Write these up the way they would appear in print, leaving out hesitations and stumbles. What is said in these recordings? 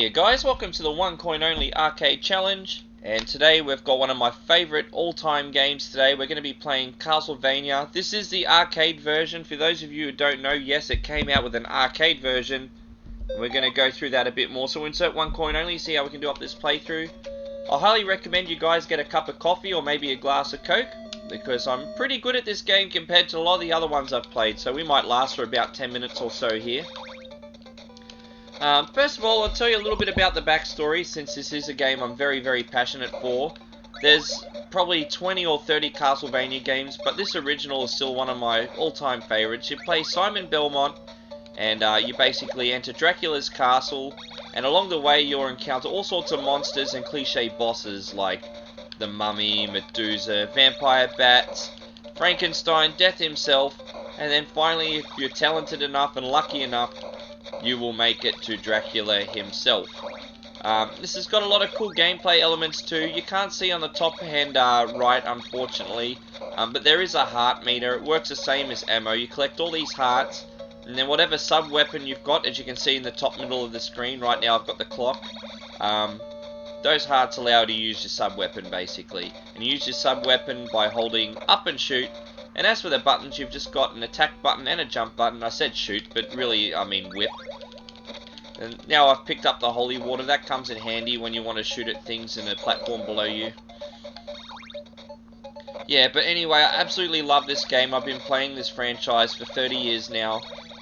Hey guys, welcome to the one coin only arcade challenge, and today we've got one of my favourite all-time games today. We're going to be playing Castlevania. This is the arcade version. For those of you who don't know, yes, it came out with an arcade version. We're going to go through that a bit more, so we'll insert one coin only, see how we can do up this playthrough. I highly recommend you guys get a cup of coffee or maybe a glass of Coke, because I'm pretty good at this game compared to a lot of the other ones I've played, so we might last for about 10 minutes or so here. First of all, I'll tell you a little bit about the backstory, since this is a game I'm very passionate for. There's probably 20 or 30 Castlevania games, but this original is still one of my all-time favourites. You play Simon Belmont, and you basically enter Dracula's castle, and along the way you'll encounter all sorts of monsters and cliche bosses like the Mummy, Medusa, Vampire Bats, Frankenstein, Death himself, and then finally, if you're talented enough and lucky enough, you will make it to Dracula himself. This has got a lot of cool gameplay elements too. You can't see on the top hand right, unfortunately, but there is a heart meter. It works the same as ammo. You collect all these hearts, and then whatever sub-weapon you've got, as you can see in the top middle of the screen, right now I've got the clock, those hearts allow you to use your sub-weapon basically. And you use your sub-weapon by holding up and shoot. And as for the buttons, you've just got an attack button and a jump button. I said shoot, but really I mean whip. And now I've picked up the holy water. That comes in handy when you want to shoot at things in a platform below you. Yeah, but anyway, I absolutely love this game. I've been playing this franchise for 30 years now.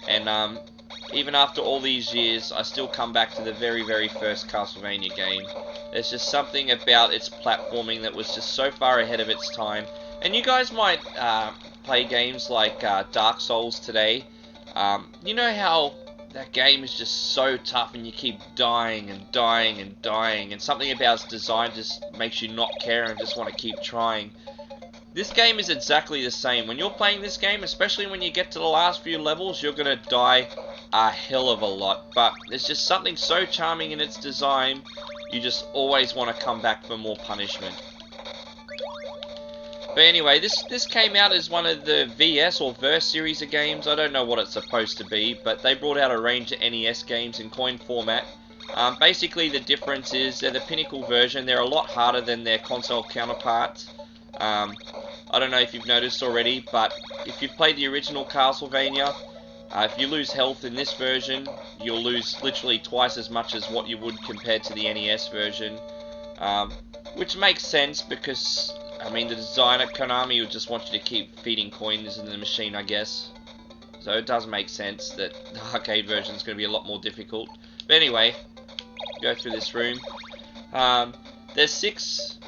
And even after all these years, I still come back to the very first Castlevania game. There's just something about its platforming that was just so far ahead of its time. And you guys might play games like Dark Souls today. You know how that game is just so tough and you keep dying and dying and dying, and something about its design just makes you not care and just want to keep trying. This game is exactly the same. When you're playing this game, especially when you get to the last few levels, you're going to die a hell of a lot. But there's just something so charming in its design, you just always want to come back for more punishment. But anyway, this came out as one of the VS or Verse series of games. I don't know what it's supposed to be, but they brought out a range of NES games in coin format. Basically, the difference is they're the pinnacle version. They're a lot harder than their console counterparts. I don't know if you've noticed already, but if you've played the original Castlevania, if you lose health in this version, you'll lose literally twice as much as what you would compared to the NES version. Which makes sense because, I mean, the designer, Konami, would just want you to keep feeding coins in the machine, I guess. So it does make sense that the arcade version is going to be a lot more difficult. But anyway, go through this room. There's 6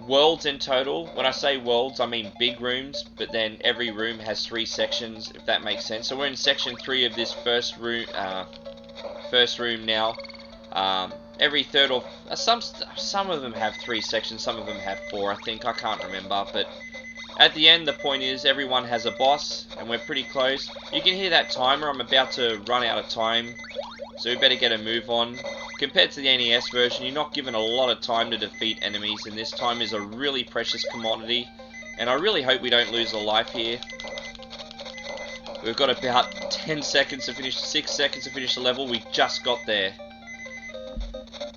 worlds in total. When I say worlds, I mean big rooms, but then every room has 3 sections, if that makes sense. So we're in section 3 of this first room now. Every third or some of them have 3 sections, some of them have 4, I think. I can't remember, but at the end the point is everyone has a boss, and we're pretty close. You can hear that timer. I'm about to run out of time, so we better get a move on. Compared to the NES version, you're not given a lot of time to defeat enemies, and this time is a really precious commodity, and I really hope we don't lose a life here. We've got about 10 seconds to finish, 6 seconds to finish the level. We just got there.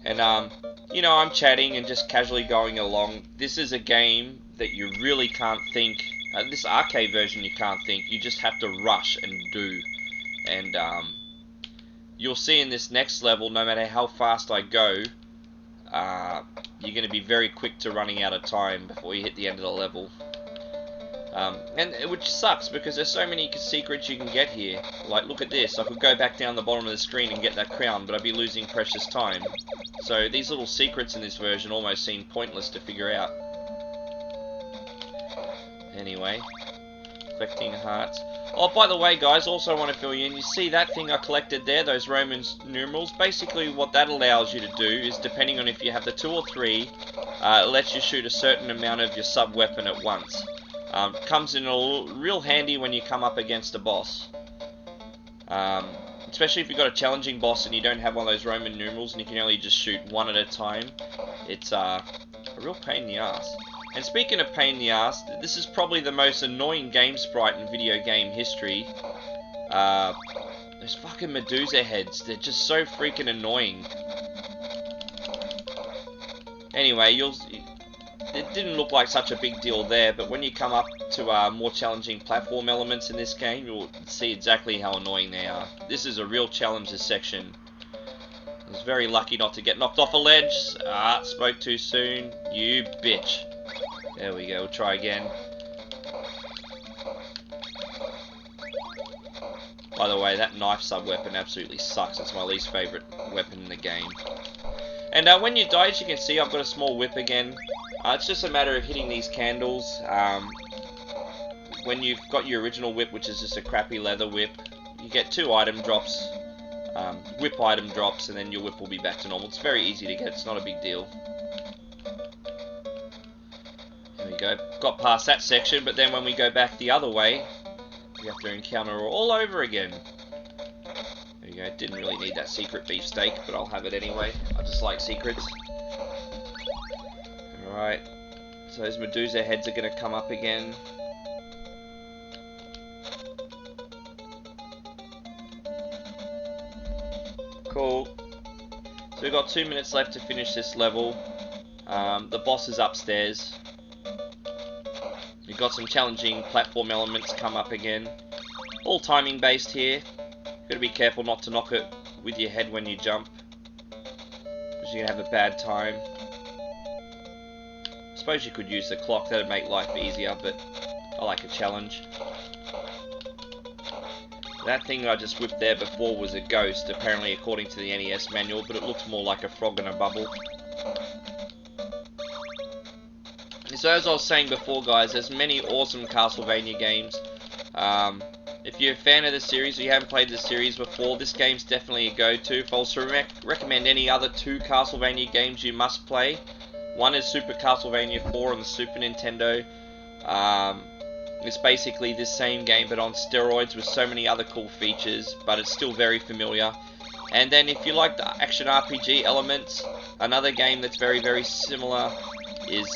And, you know, I'm chatting and just casually going along. This is a game that you really can't think. This arcade version you can't think. You just have to rush and do. And, you'll see in this next level, no matter how fast I go, you're going to be very quick to running out of time before you hit the end of the level. Which sucks, because there's so many secrets you can get here. Like, look at this. I could go back down the bottom of the screen and get that crown, but I'd be losing precious time. So these little secrets in this version almost seem pointless to figure out. Anyway, collecting hearts. Oh, by the way, guys, also want to fill you in. You see that thing I collected there, those Roman numerals? Basically, what that allows you to do is, depending on if you have the 2 or 3, it lets you shoot a certain amount of your sub-weapon at once. Comes in real handy when you come up against a boss. Especially if you've got a challenging boss and you don't have one of those Roman numerals and you can only just shoot one at a time. It's a real pain in the ass. And speaking of pain in the ass, this is probably the most annoying game sprite in video game history. Those fucking Medusa heads, they're just so freaking annoying. Anyway, it didn't look like such a big deal there, but when you come up to more challenging platform elements in this game, you'll see exactly how annoying they are. This is a real challenge, this section. I was very lucky not to get knocked off a ledge. Spoke too soon. You bitch. There we go, we'll try again. By the way, that knife sub-weapon absolutely sucks. It's my least favourite weapon in the game. And when you die, as you can see, I've got a small whip again. It's just a matter of hitting these candles. When you've got your original whip, which is just a crappy leather whip, you get 2 item drops, whip item drops, and then your whip will be back to normal. It's very easy to get, it's not a big deal. There we go, got past that section, but then when we go back the other way, we have to encounter all over again. There you go, didn't really need that secret beefsteak, but I'll have it anyway. I just like secrets. Alright, so those Medusa heads are going to come up again. Cool. So we've got 2 minutes left to finish this level. The boss is upstairs. We've got some challenging platform elements come up again. All timing based here. Got to be careful not to knock it with your head when you jump, because you're going to have a bad time. I suppose you could use the clock, that would make life easier, but I like a challenge. That thing I just whipped there before was a ghost, apparently according to the NES manual, but it looks more like a frog in a bubble. So as I was saying before, guys, there's many awesome Castlevania games. If you're a fan of the series or you haven't played the series before, this game's definitely a go-to. If I was to recommend any other 2 Castlevania games you must play, one is Super Castlevania 4 on the Super Nintendo. It's basically this same game but on steroids with so many other cool features, but it's still very familiar. And then if you like the action RPG elements, another game that's very, very similar is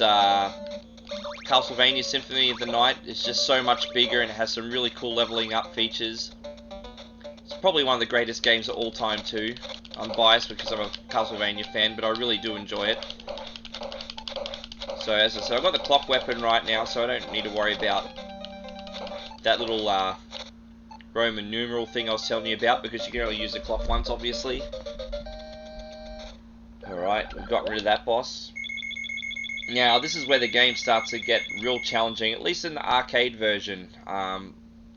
Castlevania Symphony of the Night. It's just so much bigger and it has some really cool leveling up features. It's probably one of the greatest games of all time too. I'm biased because I'm a Castlevania fan, but I really do enjoy it. So as I said, I've got the clock weapon right now, so I don't need to worry about that little Roman numeral thing I was telling you about, because you can only use the clock once, obviously. Alright, we've got rid of that boss. Now, this is where the game starts to get real challenging, at least in the arcade version. I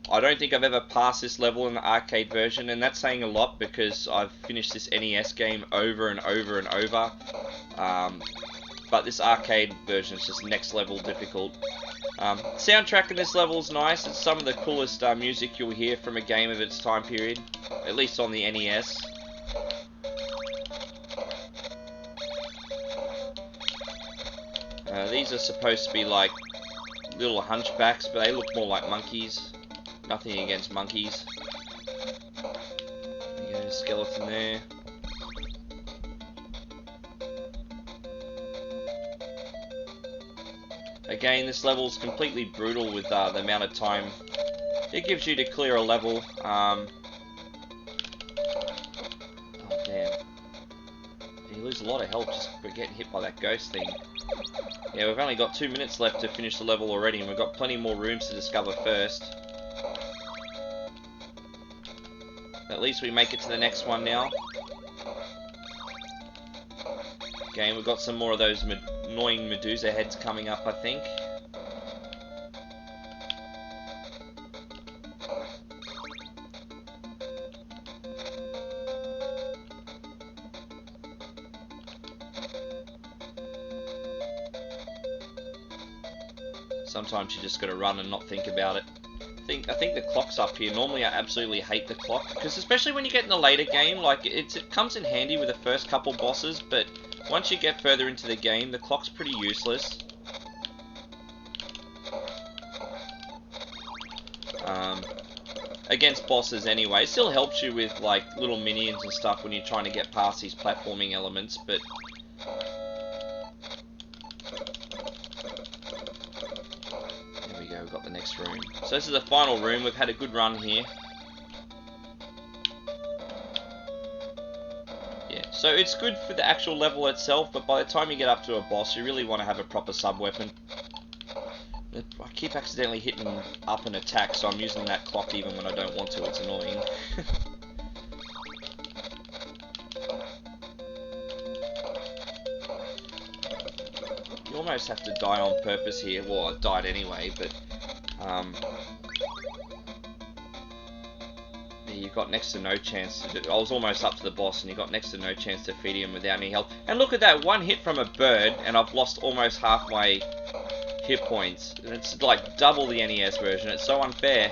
don't think I've ever passed this level in the arcade version, and that's saying a lot because I've finished this NES game over and over and over. But this arcade version is just next level difficult. Soundtrack in this level is nice. It's some of the coolest music you'll hear from a game of its time period, at least on the NES. These are supposed to be like little hunchbacks, but they look more like monkeys. Nothing against monkeys. There you go, skeleton there. Again, this level is completely brutal with the amount of time it gives you to clear a level. Oh damn. You lose a lot of health just for getting hit by that ghost thing. Yeah, we've only got 2 minutes left to finish the level already, and we've got plenty more rooms to discover first. At least we make it to the next one now. Again, we've got some more of those annoying Medusa heads coming up, I think. Sometimes you just gotta run and not think about it. I think the clock's up here. Normally I absolutely hate the clock, because especially when you get in the later game, like it comes in handy with the first couple bosses, but once you get further into the game, the clock's pretty useless. Against bosses anyway. It still helps you with like little minions and stuff when you're trying to get past these platforming elements, but there we go, we've got the next room. So this is the final room. We've had a good run here. Yeah, so So it's good for the actual level itself, but by the time you get up to a boss, you really want to have a proper sub-weapon. I keep accidentally hitting up an attack, so I'm using that clock even when I don't want to. It's annoying. You almost have to die on purpose here. Well, I died anyway, but yeah, you got next to no chance to do. I was almost up to the boss, and you got next to no chance to defeat him without any help. And look at that, one hit from a bird, and I've lost almost half my hit points. And it's like double the NES version. It's so unfair.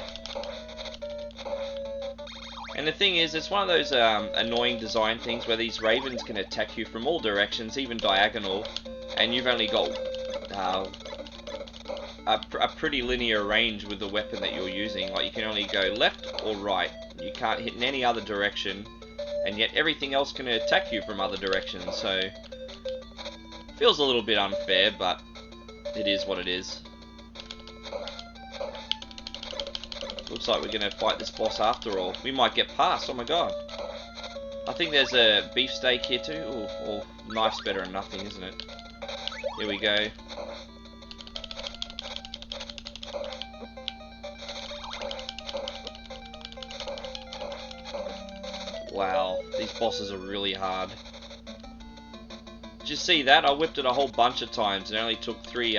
And the thing is, it's one of those annoying design things where these ravens can attack you from all directions, even diagonal, and you've only got a pretty linear range with the weapon that you're using. Like, you can only go left or right. You can't hit in any other direction, and yet everything else can attack you from other directions. So, feels a little bit unfair, but it is what it is. Looks like we're going to fight this boss after all. We might get past, oh my god. I think there's a beefsteak here too. Ooh, or knife's better than nothing, isn't it? Here we go. Wow, these bosses are really hard. Did you see that? I whipped it a whole bunch of times and only took 3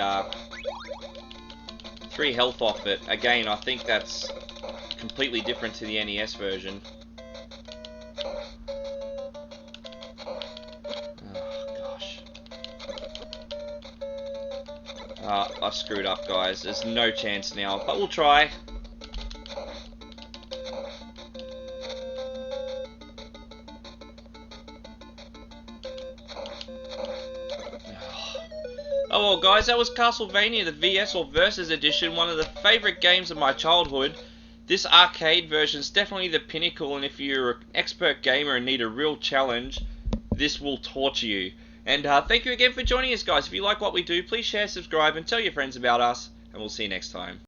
health off it. Again, I think that's completely different to the NES version. Oh, gosh. I screwed up, guys. There's no chance now, but we'll try. Oh well guys, that was Castlevania, the VS or Versus edition, one of the favourite games of my childhood. This arcade version is definitely the pinnacle, and if you're an expert gamer and need a real challenge, this will torture you. And thank you again for joining us guys. If you like what we do, please share, subscribe and tell your friends about us, and we'll see you next time.